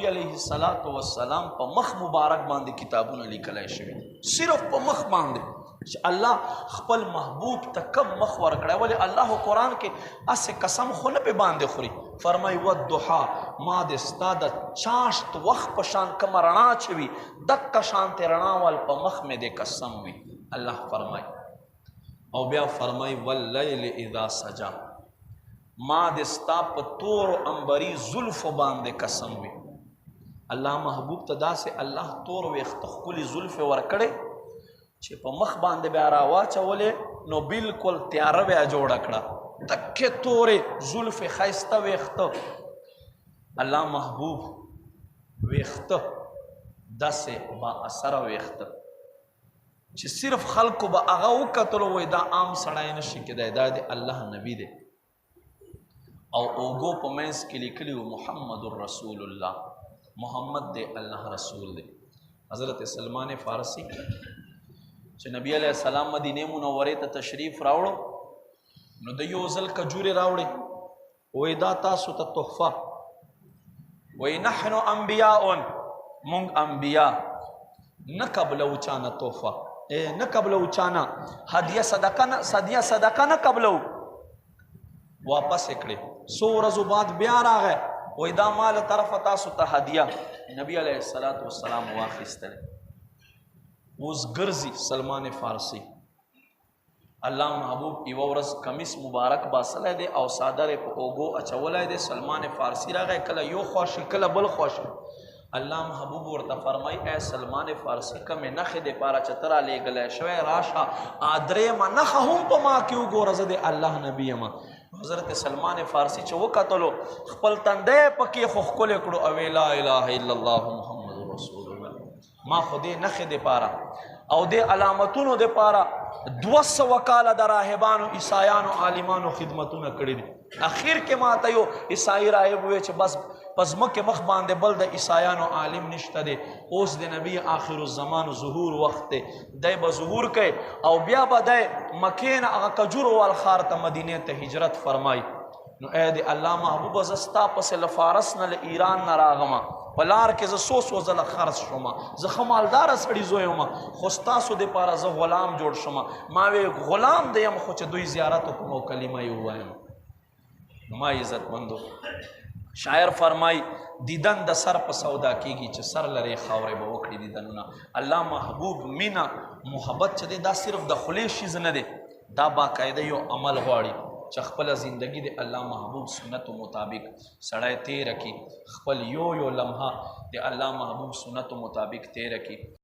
نبی علیہ الصلوۃ والسلام په مخ مبارک باندې کتابونه لیکلای شوي صرف په مخ باندې چې الله خپل محبوب ته کم مخ ورکړی ولې الله قرآن کې اسې قسم خو نه پې باندې خوري فرمایي والضحی ما د ستا د چاشت وخت په شان کومه رڼا چې وي دقه شانتې رڼا ول په مخ مې د قسم وي الله فرمایي او بیا فرمایي واللیل اذا سجا ما د ستا په تور امبري زلفو باندې قسم وي الله محبوب ته داسې الله تور ویښته ښکلي زلفې ورکړې چې په مخ باندې بیا راواچولې نو بالکل تیاره بیا جوړه کړه تکې تورې زلفې ښایسته ویښته الله محبوب ویښته داسې با اثره ویښته چې صرف خلکو به هغه وکتلو وایي دا عام سړی نشي کېدی دا د الله نبی دی او اوږو په منځ کې لیکلي و محمد رسول الله محمد دی الله رسول دی حضرت سلمان فارسی چې نبی علیہ السلام مدینه منورې ته تشریف راوړو نو د یو ځل کجورې راوړې وایي دا تاسو ته تحفه وایي نحن انبیاء مونږ انبیا نه قبلو چانه تحفه نه قبلو چانه هدیه صدقه نه قبلو واپس کړې څو ورځو بعد بیا راغی وایي دا مال طرفه تاسو ته هدیه نبی علیہ السلام واخیستلی اوس ګرځي سلمان فارسی الله محبوب یوه ورځ کمیس مبارک باسلی دی او صادر یې په اوږو اچولی دی سلمان فارسی راغی کله یو خواشي کله بل خواشي الله محبوب ورته فرمایي ای سلمان فارسی کمې نښې دپاره چې ته رالیږلی شوی راشه درېیمه نښه هم په ما کې وګوره زه د الله نبی یم حضرت سلمان فارسی چې وکتلو خپل تندی پکې خو ښکلی کړو او لا اله الا الله محمد رسول الله ما خو دې نښې دپاره او دې علامتونو دپاره 200 کاله د راهبانو عیسایانو عالمانو خدمتونه کړي دي اخیر کې ماته یو عیسائی راهب وویل چې بس په ځمکې مخ باندې بل د عیسایانو عالم نشته دی اوس د نبی آخر الزمان ظهور وخت دی دی به ظهور کوي او بیا به دی مکې نه هغه کجورو وال ښار ته مدینې ته هجرت فرمایي نو ای د الله محبوبه زه ستا پسې له فارس نه له ایران نه راغمه په لار کې زه څو ځله خرڅ شوم زه ښه مالداره سړي زوی یم خو ستاسو دپاره زه غلام جوړ شوم ما وی غلام دی یم خو چې دوی زیارت وکړم او کلمه یې ووایم نو ما عزتمندو شاعر فرمای دیدن د سر په سودا کېږي چې سر لرې خاورې به وکړي دیدنونه الله محبوب مینه محبت چې دی دا صرف د خولې شیز نه دی دا باقاعده یو عمل غواړي چې خپل زندگی د الله محبوب سنت مطابق سړی تیر کړي خپل یو لمحه د الله محبوب سنت مطابق تیر کړي